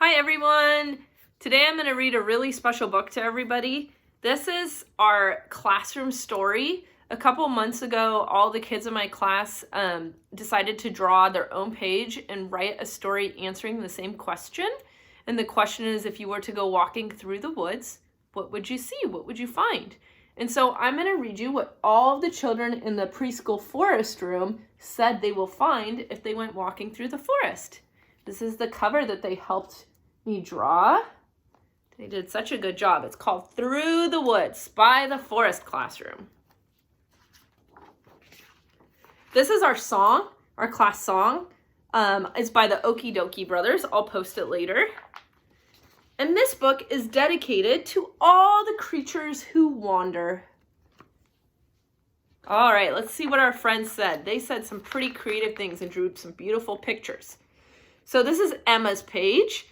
Hi everyone! Today I'm going to read a really special book to everybody. This is our classroom story. A couple months ago, all the kids in my class decided to draw their own page and write a story answering the same question. And the question is, if you were to go walking through the woods, what would you see? What would you find? And so I'm going to read you what all of the children in the preschool forest room said they will find if they went walking through the forest. This is the cover that they helped me draw. They did such a good job. It's called Through the Woods by the Forest Classroom. This is our song, our class song. It's by the Okie Dokie Brothers. I'll post it later. And this book is dedicated to all the creatures who wander. All right, let's see what our friends said. They said some pretty creative things and drew some beautiful pictures. So this is Emma's page.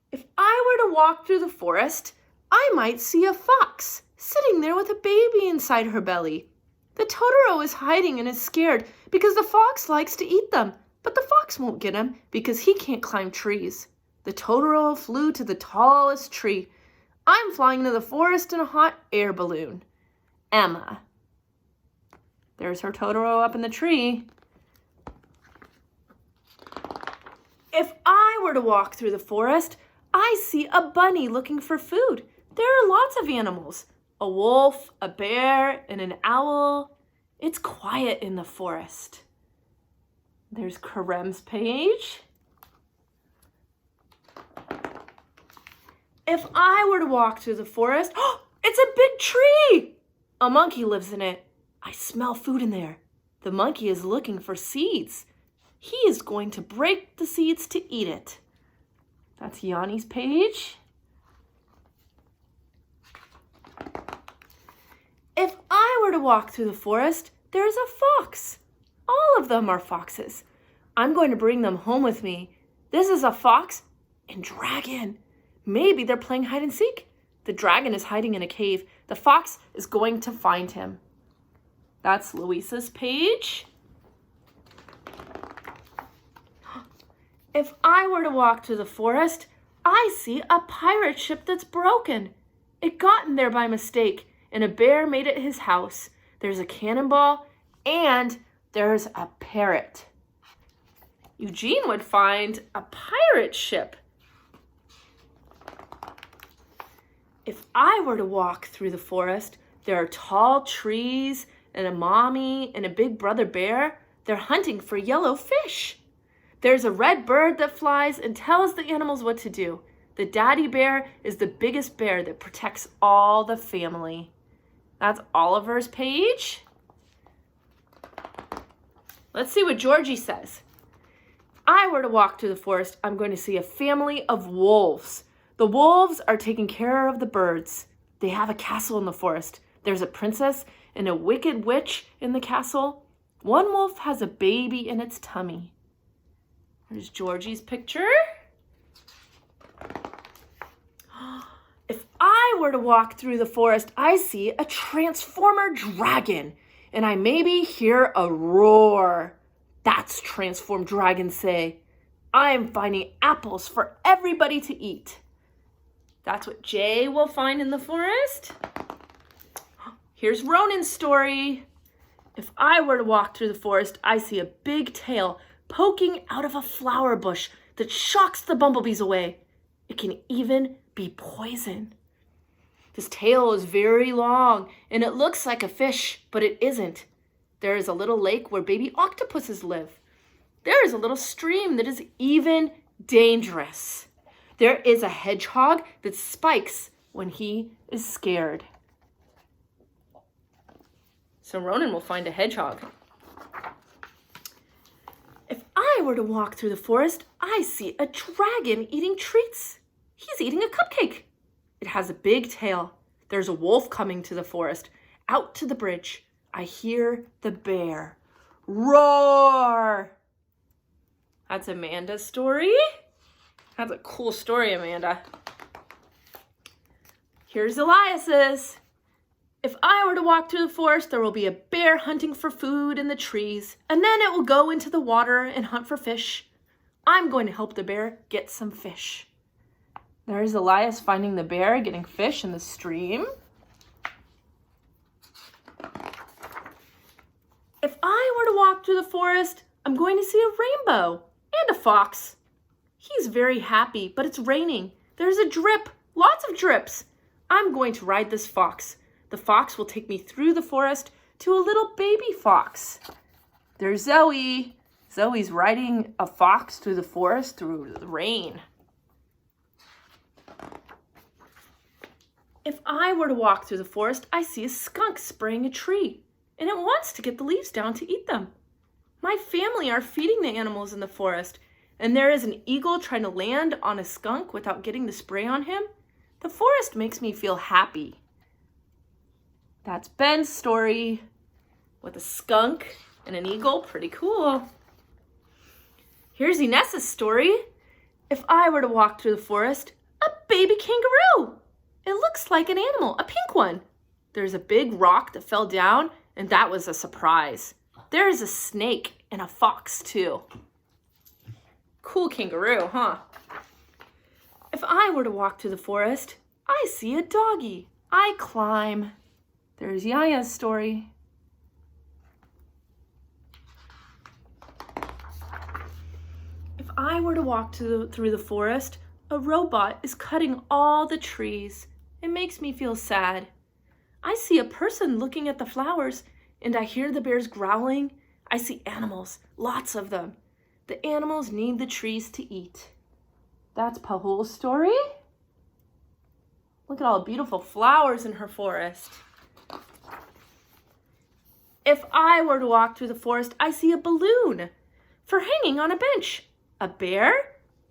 If I were to walk through the forest, I might see a fox sitting there with a baby inside her belly. The Totoro is hiding and is scared because the fox likes to eat them, but the fox won't get him because he can't climb trees. The Totoro flew to the tallest tree. I'm flying into the forest in a hot air balloon. Emma. There's her Totoro up in the tree. If I were to walk through the forest, I see a bunny looking for food. There are lots of animals. A wolf, a bear, and an owl. It's quiet in the forest. There's Karem's page. If I were to walk through the forest, it's a big tree! A monkey lives in it. I smell food in there. The monkey is looking for seeds. He is going to break the seeds to eat it. That's Yanni's page. If I were to walk through the forest, there's a fox. All of them are foxes. I'm going to bring them home with me. This is a fox and dragon. Maybe they're playing hide and seek. The dragon is hiding in a cave. The fox is going to find him. That's Luisa's page. If I were to walk through the forest, I see a pirate ship that's broken. It got in there by mistake, and a bear made it his house. There's a cannonball, and there's a parrot. Eugene would find a pirate ship. If I were to walk through the forest, there are tall trees and a mommy and a big brother bear. They're hunting for yellow fish. There's a red bird that flies and tells the animals what to do. The daddy bear is the biggest bear that protects all the family. That's Oliver's page. Let's see what Georgie says. If I were to walk through the forest, I'm going to see a family of wolves. The wolves are taking care of the birds. They have a castle in the forest. There's a princess and a wicked witch in the castle. One wolf has a baby in its tummy. There's Georgie's picture. If I were to walk through the forest, I see a transformer dragon, and I maybe hear a roar. That's transformed dragons say. I am finding apples for everybody to eat. That's what Jay will find in the forest. Here's Ronan's story. If I were to walk through the forest, I see a big tail poking out of a flower bush that shocks the bumblebees away. It can even be poison. This tail is very long and it looks like a fish, but it isn't. There is a little lake where baby octopuses live. There is a little stream that is even dangerous. There is a hedgehog that spikes when he is scared. So Ronan will find a hedgehog. If I were to walk through the forest, I see a dragon eating treats. He's eating a cupcake. It has a big tail. There's a wolf coming to the forest. Out to the bridge, I hear the bear roar. That's Amanda's story. That's a cool story, Amanda. Here's Elias's. If I were to walk through the forest, there will be a bear hunting for food in the trees, and then it will go into the water and hunt for fish. I'm going to help the bear get some fish. There's Elias finding the bear, getting fish in the stream. If I were to walk through the forest, I'm going to see a rainbow and a fox. He's very happy, but it's raining. There's a drip, lots of drips. I'm going to ride this fox. The fox will take me through the forest to a little baby fox. There's Zoe. Zoe's riding a fox through the forest through the rain. If I were to walk through the forest, I see a skunk spraying a tree, and it wants to get the leaves down to eat them. My family are feeding the animals in the forest, and there is an eagle trying to land on a skunk without getting the spray on him. The forest makes me feel happy. That's Ben's story with a skunk and an eagle. Pretty cool. Here's Inessa's story. If I were to walk through the forest, a baby kangaroo. It looks like an animal, a pink one. There's a big rock that fell down, and that was a surprise. There is a snake and a fox too. Cool kangaroo, huh? If I were to walk through the forest, I see a doggy. I climb. There's Yaya's story. If I were to walk through the forest, a robot is cutting all the trees. It makes me feel sad. I see a person looking at the flowers, and I hear the bears growling. I see animals, lots of them. The animals need the trees to eat. That's Pahul's story. Look at all the beautiful flowers in her forest. If I were to walk through the forest, I see a balloon for hanging on a bench, a bear,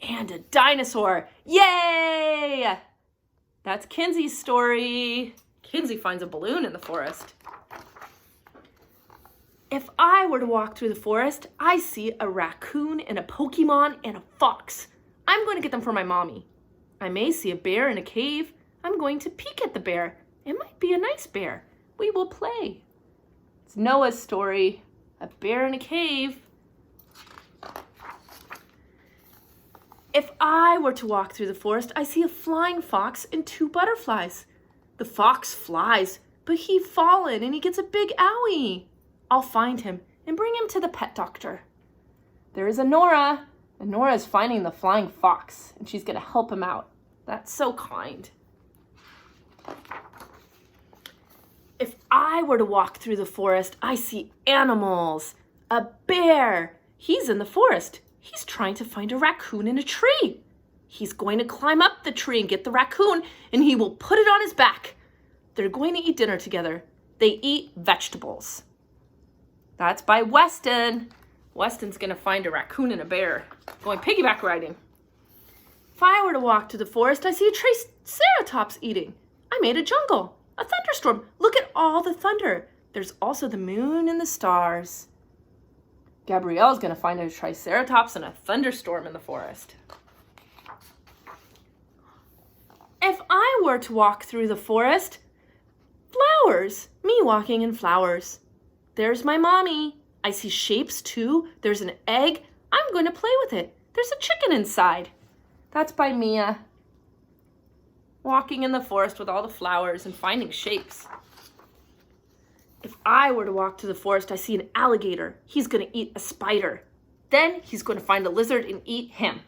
and a dinosaur. Yay! That's Kinsey's story. Kinsey finds a balloon in the forest. If I were to walk through the forest, I see a raccoon and a Pokemon and a fox. I'm going to get them for my mommy. I may see a bear in a cave. I'm going to peek at the bear. It might be a nice bear. We will play. It's Noah's story, a bear in a cave. If I were to walk through the forest, I see a flying fox and two butterflies. The fox flies, but he's fallen and he gets a big owie. I'll find him and bring him to the pet doctor. There is Nora, and Nora is finding the flying fox, and she's going to help him out. That's so kind. If I were to walk through the forest, I see animals. A bear. He's in the forest. He's trying to find a raccoon in a tree. He's going to climb up the tree and get the raccoon, and he will put it on his back. They're going to eat dinner together. They eat vegetables. That's by Weston. Weston's going to find a raccoon and a bear. Going piggyback riding. If I were to walk to the forest, I see a triceratops eating. I made a jungle, a thunderstorm. Look at all the thunder. There's also the moon and the stars. Gabrielle's going to find a triceratops and a thunderstorm in the forest. If I were to walk through the forest, flowers, me walking in flowers. There's my mommy. I see shapes too. There's an egg. I'm going to play with it. There's a chicken inside. That's by Mia. Walking in the forest with all the flowers and finding shapes. If I were to walk to the forest, I see an alligator. He's going to eat a spider. Then he's going to find a lizard and eat him.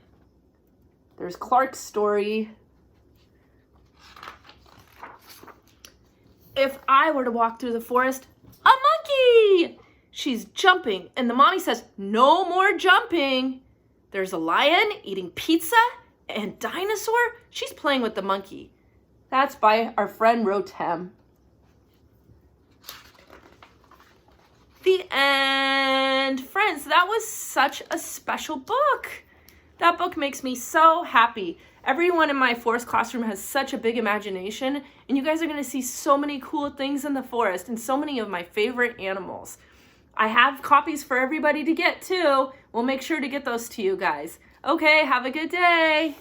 There's Clark's story. If I were to walk through the forest, a monkey! She's jumping, and the mommy says, no more jumping. There's a lion eating pizza and dinosaur. She's playing with the monkey. That's by our friend Rotem. The end. Friends, that was such a special book. That book makes me so happy. Everyone in my forest classroom has such a big imagination, and you guys are going to see so many cool things in the forest and so many of my favorite animals. I have copies for everybody to get too. We'll make sure to get those to you guys. Okay, have a good day.